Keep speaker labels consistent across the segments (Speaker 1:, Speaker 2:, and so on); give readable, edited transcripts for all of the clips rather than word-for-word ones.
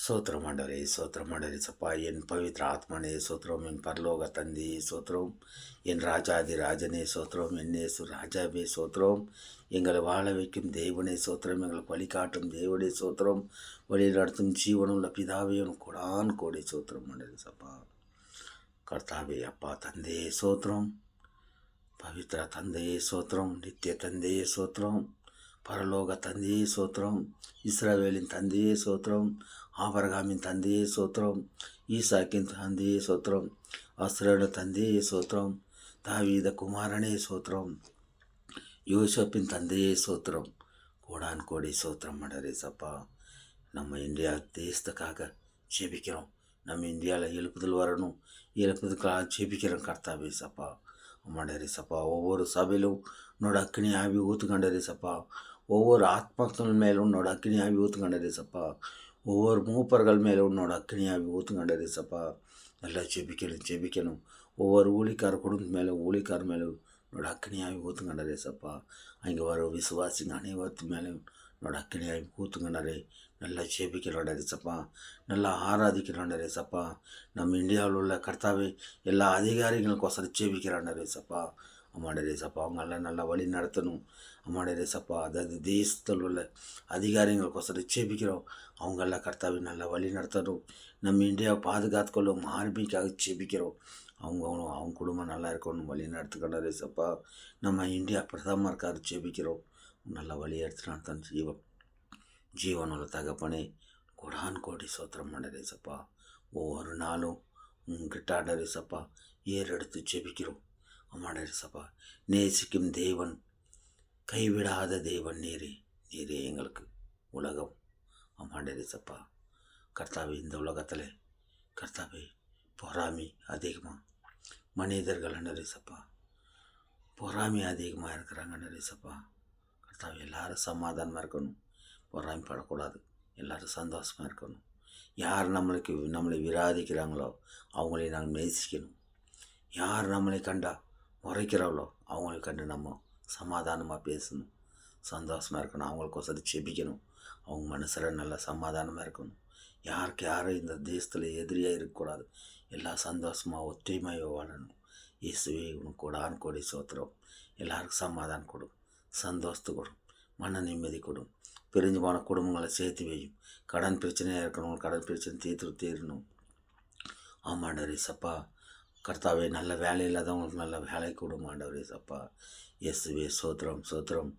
Speaker 1: சோத்திரம் ஆண்டவரே, சோத்திரம் ஆண்டவரே சப்பா. என் பவித்ர ஆத்மனே சோத்திரம், என் பரலோக தந்தையே சோத்திரம், என் ராஜாதி ராஜனே சோத்திரம், என்னேசு ராஜாவே சோத்திரம், எங்களை வாழ வைக்கும் தேவனே சோத்திரம், எங்களுக்கு வழிகாட்டும் தேவனே சோத்திரம், வழி நடத்தும் ஜீவனுள்ள பிதாவையும் கொடான் கோடி சோத்திரம் ஆண்டவரே சப்பா. கர்த்தாவே அப்பா தந்தையே சோத்திரம், பவித்ர தந்தையே சோத்திரம், நித்திய தந்தையே சோத்திரம், பரலோக தந்தையே சோத்திரம், இஸ்ரவேலின் தந்தையே சோத்திரம், ஆபரகாமின் தந்தையே சோத்திரம், ஈசாக்கின் தந்தையே சோத்திரம், அஸ்ரோட தந்தையே சோத்திரம், தாவீத குமாரனே சோத்திரம், யோசப்பின் தந்தையே சோத்திரம், கோடான் கோடி சோத்திரம் மடரே சப்பா. நம்ம இந்தியா தேசத்துக்காக ஜெபிக்கிறோம். நம்ம இந்தியாவில் எழுப்புதல் வரணும், எழுப்புதலுக்காக ஜெபிக்கிறோம் கர்த்தாவே சப்பா. அம்மாடரே சப்பா, ஒவ்வொரு சபையிலும் உன்னோட அக்கினி ஆவி ஊற்றுக்கண்டரே சப்பா. ஒவ்வொரு ஆத்மாக்கள் மேலும் உன்னோட அக்கினி ஆவி ஊற்றுக்கண்டரே சப்பா. ஒவ்வொரு மூப்பர்கள் மேலும் உன்னோட அக்கினி ஆவி ஊற்றுக்கண்டரே சப்பா. நல்லா ஜெபிக்கணும். ஒவ்வொரு ஊழிக்கார குடும்பம் மேலும் ஊழிக்கார மேலும் உன்னோட அக்கினி ஆவி ஊற்றுக்கண்டரே சப்பா. அங்கே வர விசுவாசிங்க அனைவருக்கு மேலும் உன்னோட அக்கினி ஆவி ஊற்றுக்கண்டரே. நல்லா ஜெபிக்கிறோண்டரே சப்பா, நல்லா ஆராதிக்கிறோண்டரே சப்பா. நம்ம இந்தியாவில் உள்ள கர்த்தாவே எல்லா அதிகாரிகளுக்கோசரம் ஜெபிக்கிறாண்டரே சப்பா. அம்மாடரே சப்பா, அவங்கெல்லாம் நல்லா வழி நடத்தணும். அம்மாடரே சப்பா, அதாவது தேசத்தில் உள்ள அதிகாரிகளுக்கோசரம் ஜெபிக்கிறோம். அவங்கெல்லாம் கர்த்தாவே நல்லா வழி நடத்தணும். நம்ம இந்தியாவை பாதுகாத்துக்கொள்ளும் ஆர்மிக்காக ஜெபிக்கிறோம். அவங்க குடும்பம் நல்லா இருக்கணும், வழி நடத்துக்கண்டரே சப்பா. நம்ம இந்தியா பிரதமருக்காக ஜெபிக்கிறோம். நல்லா வழி எடுத்து நடத்தணும். ஜீவனுள்ள தகப்பனே, கொடான் கோடி சோத்திரம் ஆண்டரே சப்பா. ஒவ்வொரு நாளும் உங்ககிட்ட ஆண்டரே சப்பா ஏறெடுத்து ஜெபிக்கிறோம். அம்மாடரே சப்பா, நேசிக்கும் தேவன், கைவிடாத தேவன் நீரே. நீரே எங்களுக்கு உலகம். அம்மாடரே சப்பா, கர்த்தாவே இந்த உலகத்தில் கர்த்தாவே பொறாமை அதிகமாக மனிதர்கள் அண்டரே சப்பா, பொறாமை அதிகமாக இருக்கிறாங்க அண்டரே சப்பா. கர்த்தாவே எல்லாரும் சமாதானமாக இருக்கணும், பொறாமைப்படக்கூடாது, எல்லோரும் சந்தோஷமாக இருக்கணும். யார் நம்மளை விராதிக்கிறாங்களோ அவங்களை நாங்கள் நேசிக்கணும். யார் நம்மளை கண்டா முறைக்கிறாங்களோ அவங்களை கண்டு நம்ம சமாதானமாக பேசணும், சந்தோஷமாக இருக்கணும். அவங்களுக்கோசரம் செபிக்கணும். அவங்க மனசில் நல்லா சமாதானமாக இருக்கணும். யாரும் இந்த தேசத்தில் எதிரியாக இருக்கக்கூடாது. எல்லாம் சந்தோஷமாக ஒற்றுமையாக வாழணும். இயேசுவே உனக்கு கூடான் கோடி சோத்திரம். எல்லாருக்கும் சமாதானம் கொடும், சந்தோஷத்தை கொடும், மன நிம்மதி கொடும். பிரிஞ்சு போன குடும்பங்களை சேர்த்து வையும். கடன் பிரச்சனையாக இருக்கிறவங்க கடன் பிரச்சனை தீரணும். ஆமாண்டவரே சப்பா. கர்த்தாவே நல்ல வேலை இல்லாதவங்களுக்கு நல்ல வேலை கொடுங்க ஆண்டவரே சப்பா. இயேசுவே சோத்திரம் சோத்திரம்.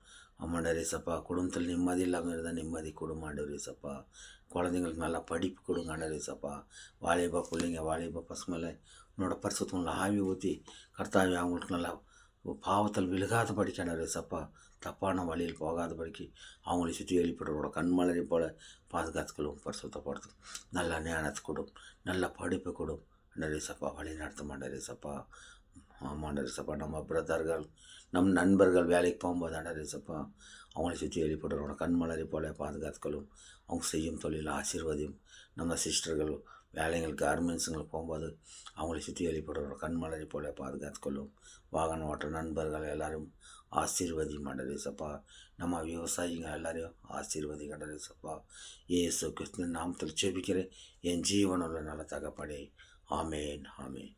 Speaker 1: ஆமாண்டவரே சப்பா, குடும்பத்தில் நிம்மதி இல்லாமல் இருந்தால் நிம்மதி கொடுங்க ஆண்டவரே சப்பா. குழந்தைங்களுக்கு நல்லா படிப்பு கொடுங்க ஆண்டவரே சப்பா. வாலிபா பிள்ளைங்க வாலிபா பசங்களை உன்னோட பரிசுத்தங்களை ஆவி ஊற்றி கர்த்தாவே அவங்களுக்கு நல்லா பாவத்தில் விழுகாத படிக்காண்டவரே சப்பா. தப்பான வழியில் போகாத படிக்கு அவங்களை சுற்றி வெளிப்படுறோட கண்மலரை போல் பாதுகாத்துக்களும் பரிசுத்தப்படுத்தும். நல்ல ஞானத்தை கொடும், நல்ல படிப்பு கொடும் ஆண்டவரே சப்பா. வழி நடத்த மாண்டவரே சப்பா. ஆமாண்டவரே சப்பா, நம்ம பிரதர்கள் நம் நண்பர்கள் வேலைக்கு போகும்போது ஆண்டவரே சப்பா அவங்களை சுற்றி வெளிப்படுறோட கண்மலரை போல் பாதுகாத்துக்களும். அவங்க செய்யும் தொழில் ஆசீர்வதியும். நம்ம சிஸ்டர்கள் வேலைங்களுக்கு கார்மெண்ட்ஸுங்களுக்கு போகும்போது அவங்களை சுற்றி வெளிப்படுறோட கண்மலரை போல் பாதுகாத்துக்கொள்ளும். வாகனம் ஓட்டுற நண்பர்கள் எல்லாரும் ஆசீர்வதி ஆண்டவரே சப்பா. நம்ம விவசாயிங்க எல்லாரையும் ஆசீர்வதி ஆண்டவரே சப்பா. இயேசு கிறிஸ்து நாமத்தில் ஜெபிக்கிறேன் என் ஜீவனுள்ள நல்ல தகப்பனே. ஆமேன் ஆமேன்.